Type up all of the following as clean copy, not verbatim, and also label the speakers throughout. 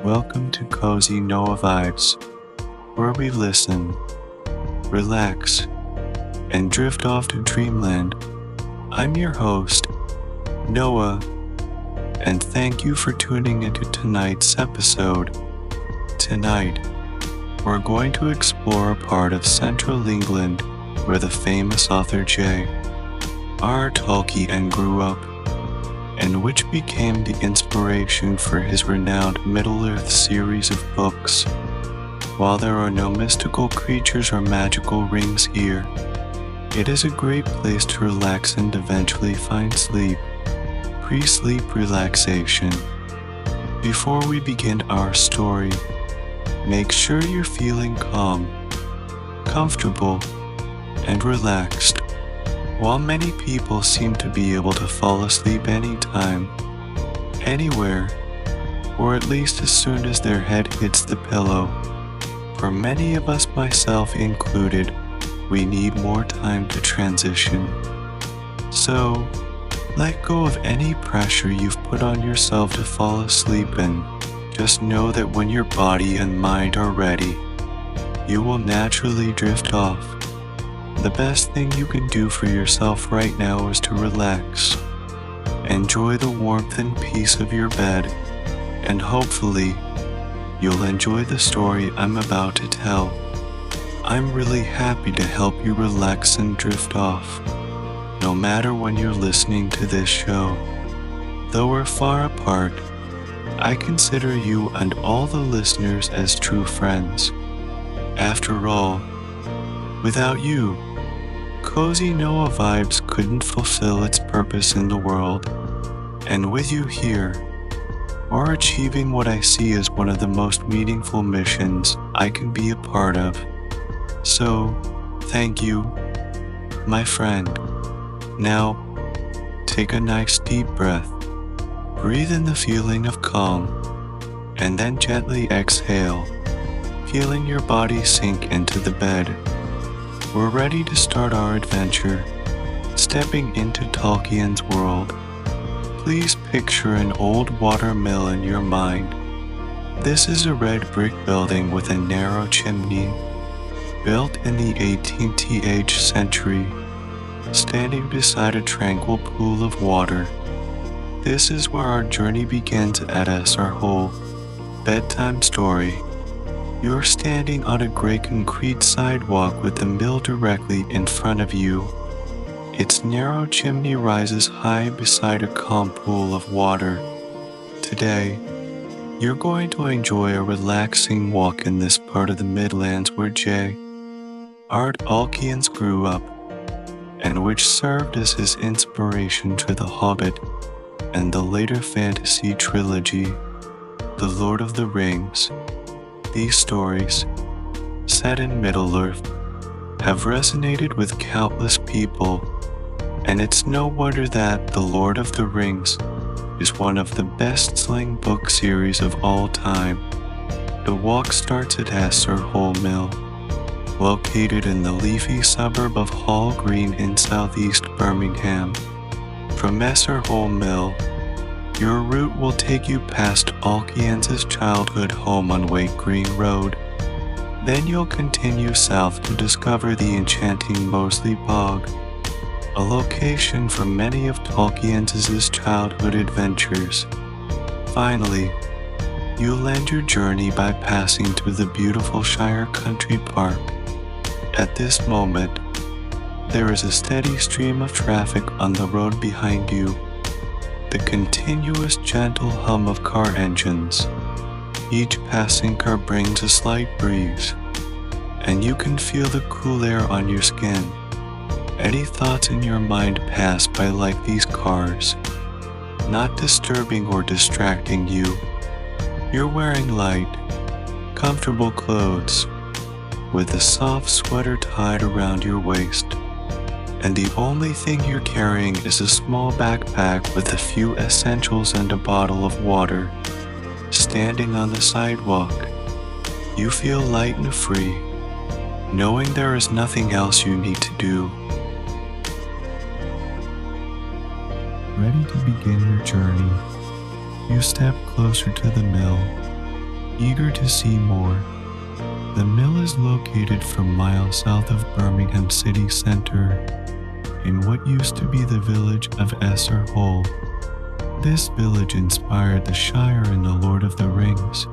Speaker 1: Welcome to Cozy Noah Vibes, where we listen, relax, and drift off to dreamland. I'm your host, Noah, and thank you for tuning into tonight's episode. Tonight, we're going to explore a part of central England where the famous author J.R.R. Tolkien grew up, and which became the inspiration for his renowned Middle-earth series of books. While there are no mystical creatures or magical rings here, it is a great place to relax and eventually find sleep. Pre-sleep relaxation. Before we begin our story, make sure you're feeling calm, comfortable, and relaxed. While many people seem to be able to fall asleep anytime, anywhere, or at least as soon as their head hits the pillow, for many of us, myself included, we need more time to transition. So, let go of any pressure you've put on yourself to fall asleep and just know that when your body and mind are ready, you will naturally drift off. The best thing you can do for yourself right now is to relax. Enjoy the warmth and peace of your bed, and hopefully, you'll enjoy the story I'm about to tell. I'm really happy to help you relax and drift off, no matter when you're listening to this show. Though we're far apart, I consider you and all the listeners as true friends. After all, without you, Cozy Noah Vibes couldn't fulfill its purpose in the world, and with you here, we're achieving what I see as one of the most meaningful missions I can be a part of. So, thank you, my friend. Now, take a nice deep breath, breathe in the feeling of calm, and then gently exhale, feeling your body sink into the bed. We're ready to start our adventure, stepping into Tolkien's world. Please picture an old water mill in your mind. This is a red brick building with a narrow chimney, built in the 18th century, standing beside a tranquil pool of water. This is where our journey begins as our whole bedtime story. You're standing on a gray concrete sidewalk with the mill directly in front of you. Its narrow chimney rises high beside a calm pool of water. Today, you're going to enjoy a relaxing walk in this part of the Midlands where J.R.R. Tolkien grew up, and which served as his inspiration to The Hobbit and the later fantasy trilogy, The Lord of the Rings. These stories, set in Middle-earth, have resonated with countless people, and it's no wonder that The Lord of the Rings is one of the best-selling book series of all time. The walk starts at Hole Mill, located in the leafy suburb of Hall Green in southeast Birmingham. From Hole Mill, your route will take you past Tolkien's childhood home on Wake Green Road. Then you'll continue south to discover the enchanting Moseley Bog, a location for many of Tolkien's childhood adventures. Finally, you'll end your journey by passing through the beautiful Shire Country Park. At this moment, there is a steady stream of traffic on the road behind you. The continuous gentle hum of car engines. Each passing car brings a slight breeze, and you can feel the cool air on your skin. Any thoughts in your mind pass by like these cars, not disturbing or distracting you. You're wearing light, comfortable clothes, with a soft sweater tied around your waist. And the only thing you're carrying is a small backpack with a few essentials and a bottle of water. Standing on the sidewalk, you feel light and free, knowing there is nothing else you need to do. Ready to begin your journey, you step closer to the mill, eager to see more. The mill is located from miles south of Birmingham city center, in what used to be the village of J.R.R. This village inspired the Shire in The Lord of the Rings.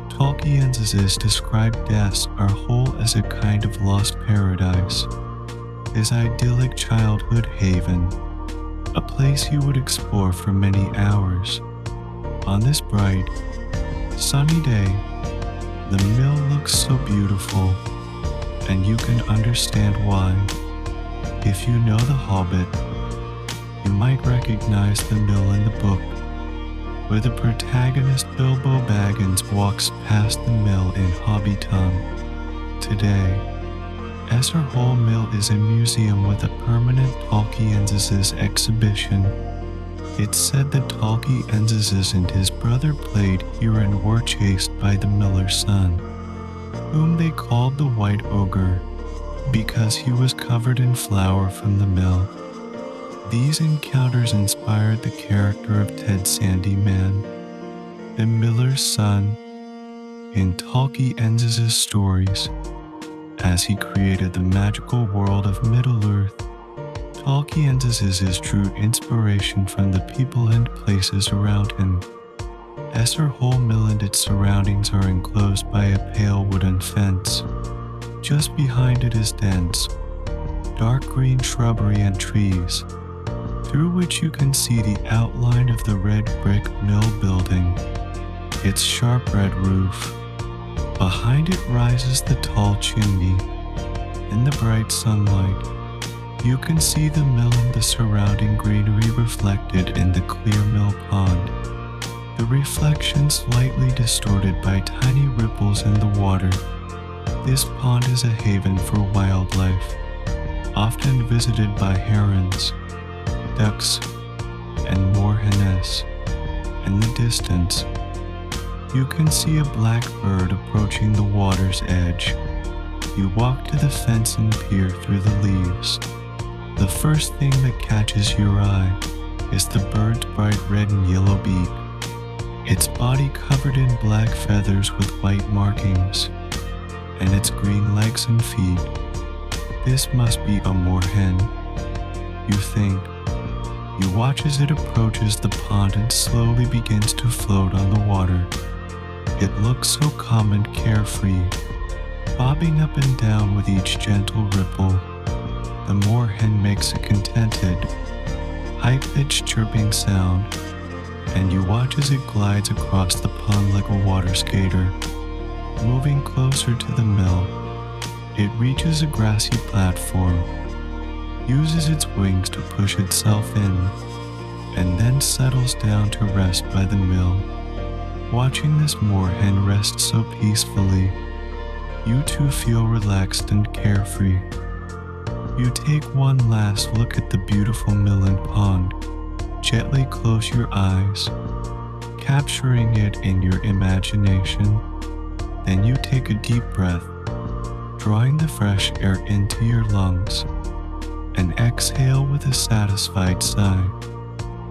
Speaker 1: Tolkien's described J.R.R. as a kind of lost paradise, his idyllic childhood haven, a place you would explore for many hours. On this bright, sunny day, the mill looks so beautiful, and you can understand why. If you know The Hobbit, you might recognize the mill in the book, where the protagonist Bilbo Baggins walks past the mill in Hobbiton. Today, J.R.R. Mill is a museum with a permanent Tolkien's exhibition. It's said that Tolkien's and his brother played here and were chased by the miller's son, whom they called the White Ogre, because he was covered in flour from the mill. These encounters inspired the character of Ted Sandyman, the miller's son, in Tolkien's stories. As he created the magical world of Middle-earth, Tolkien's true inspiration from the people and places around him. J.R.R. Mill and its surroundings are enclosed by a pale wooden fence. Just behind it is dense, dark green shrubbery and trees, through which you can see the outline of the red brick mill building, its sharp red roof. Behind it rises the tall chimney. In the bright sunlight, you can see the mill and the surrounding greenery reflected in the clear mill pond, the reflection slightly distorted by tiny ripples in the water. This pond is a haven for wildlife, often visited by herons, ducks, and moorhens. In the distance, you can see a black bird approaching the water's edge. You walk to the fence and peer through the leaves. The first thing that catches your eye is the bird's bright red and yellow beak, its body covered in black feathers with white markings, and its green legs and feet. This must be a moorhen, you think. You watch as it approaches the pond and slowly begins to float on the water. It looks so calm and carefree, bobbing up and down with each gentle ripple. The moorhen makes a contented, high-pitched chirping sound, and you watch as it glides across the pond like a water skater. Moving closer to the mill, it reaches a grassy platform, uses its wings to push itself in, and then settles down to rest by the mill. Watching this moorhen rest so peacefully, you too feel relaxed and carefree. You take one last look at the beautiful mill and pond, gently close your eyes, capturing it in your imagination. Then you take a deep breath, drawing the fresh air into your lungs, and exhale with a satisfied sigh.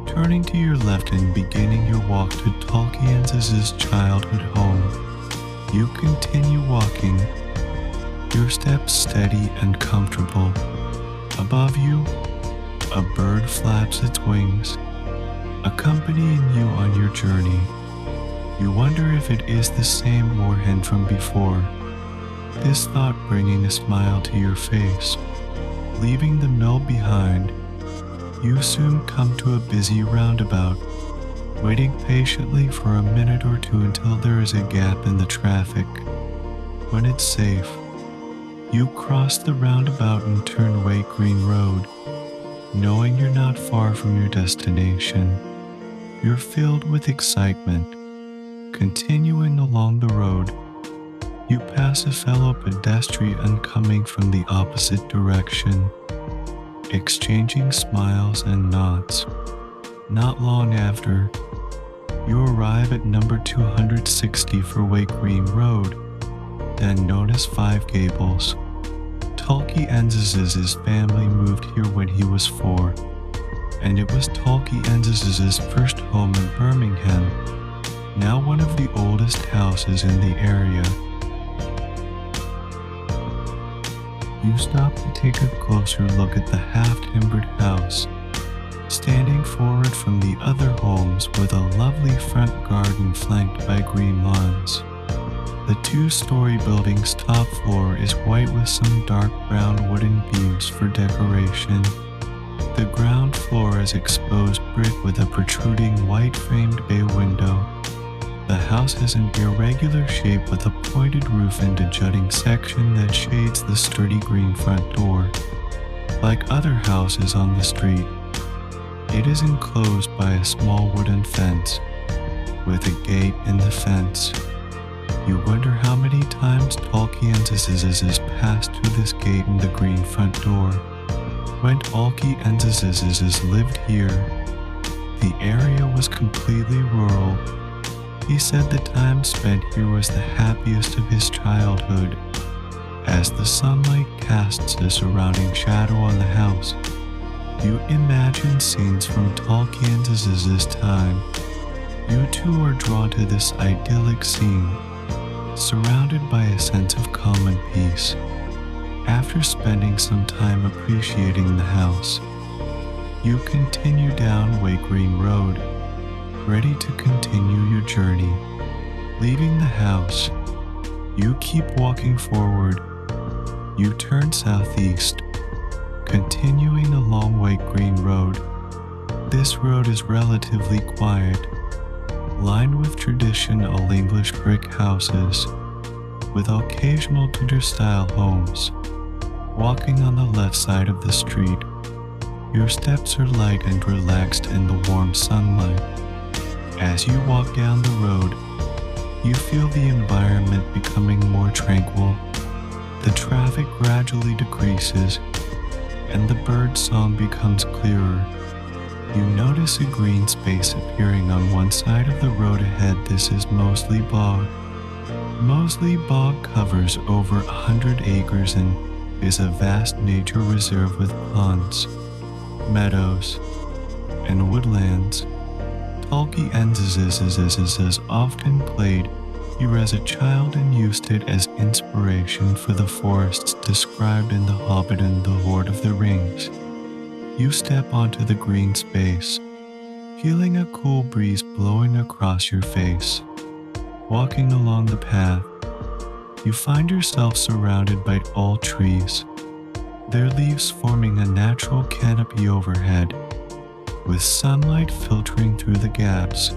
Speaker 1: Turning to your left and beginning your walk to Tolkien's childhood home, you continue walking, your steps steady and comfortable. Above you, a bird flaps its wings, accompanying you on your journey. You wonder if it is the same moorhen from before, this thought bringing a smile to your face. Leaving the mill behind, you soon come to a busy roundabout, waiting patiently for a minute or two until there is a gap in the traffic. When it's safe, you cross the roundabout and turn White Green Road, knowing you're not far from your destination. You're filled with excitement. Continuing along the road, you pass a fellow pedestrian coming from the opposite direction, exchanging smiles and nods. Not long after, you arrive at number 260 for White Green Road, then known as Five Gables. Tolkien's family moved here when he was 4, and it was Tolkien's first home in Birmingham. now one of the oldest houses in the area. You stop to take a closer look at the half-timbered house, standing forward from the other homes with a lovely front garden flanked by green lawns. The two-story building's top floor is white with some dark brown wooden beams for decoration. The ground floor is exposed brick with a protruding white-framed bay window. The house has an irregular shape with a pointed roof and a jutting section that shades the sturdy green front door. Like other houses on the street, it is enclosed by a small wooden fence, with a gate in the fence. You wonder how many times Tolkien has passed through this gate in the green front door. When Tolkien lived here, the area was completely rural. He said the time spent here was the happiest of his childhood. As the sunlight casts a surrounding shadow on the house, you imagine scenes from Tolkien's time. You too are drawn to this idyllic scene, surrounded by a sense of calm and peace. After spending some time appreciating the house, you continue down Way Green Road, ready to continue your journey. Leaving the house, you keep walking forward. You turn southeast, continuing along Way Green Road. This road is relatively quiet, lined with traditional English brick houses, with occasional Tudor-style homes. Walking on the left side of the street, your steps are light and relaxed in the warm sunlight. As you walk down the road, you feel the environment becoming more tranquil. The traffic gradually decreases, and the bird song becomes clearer. You notice a green space appearing on one side of the road ahead. This is Moseley Bog. Moseley Bog covers over 100 acres and is a vast nature reserve with ponds, meadows, and woodlands. Tolkien has often played here as a child and used it as inspiration for the forests described in The Hobbit and The Lord of the Rings. You step onto the green space, feeling a cool breeze blowing across your face. Walking along the path, you find yourself surrounded by tall trees, their leaves forming a natural canopy overhead, with sunlight filtering through the gaps,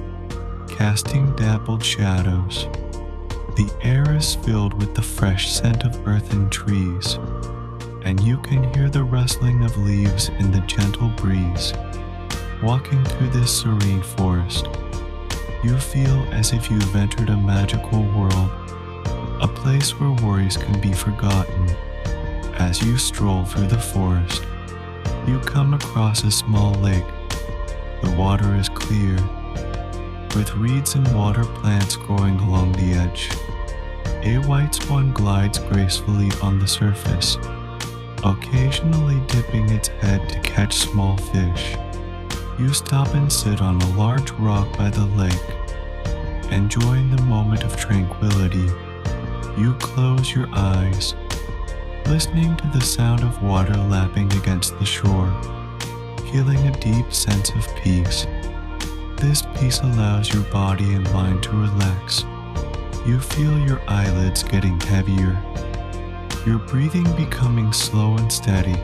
Speaker 1: casting dappled shadows. The air is filled with the fresh scent of earth and trees, and you can hear the rustling of leaves in the gentle breeze. Walking through this serene forest, you feel as if you've entered a magical world, a place where worries can be forgotten. As you stroll through the forest, you come across a small lake. The water is clear, with reeds and water plants growing along the edge. A white swan glides gracefully on the surface, occasionally dipping its head to catch small fish. You stop and sit on a large rock by the lake, enjoying the moment of tranquility. You close your eyes, listening to the sound of water lapping against the shore, feeling a deep sense of peace. This peace allows your body and mind to relax. You feel your eyelids getting heavier, your breathing becoming slow and steady.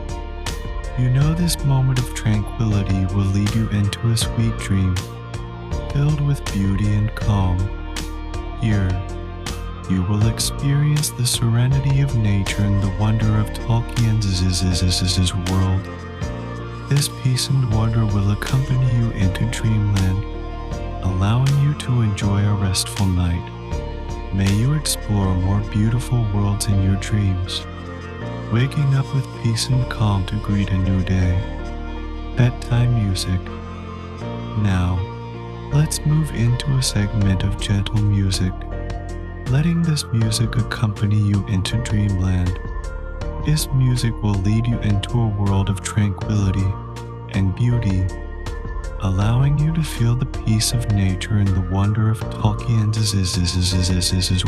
Speaker 1: You know this moment of tranquility will lead you into a sweet dream, filled with beauty and calm. Here, you will experience the serenity of nature and the wonder of Tolkien's world. This peace and wonder will accompany you into dreamland, allowing you to enjoy a restful night. May you explore more beautiful worlds in your dreams, waking up with peace and calm to greet a new day. Bedtime music. Now, let's move into a segment of gentle music, letting this music accompany you into dreamland. This music will lead you into a world of tranquility and beauty, allowing you to feel the peace of nature and the wonder of Tolkien's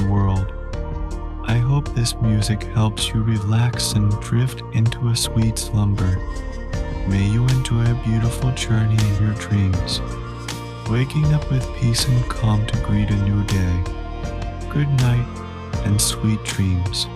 Speaker 1: world. I hope this music helps you relax and drift into a sweet slumber. May you enjoy a beautiful journey in your dreams, waking up with peace and calm to greet a new day. Good night and sweet dreams.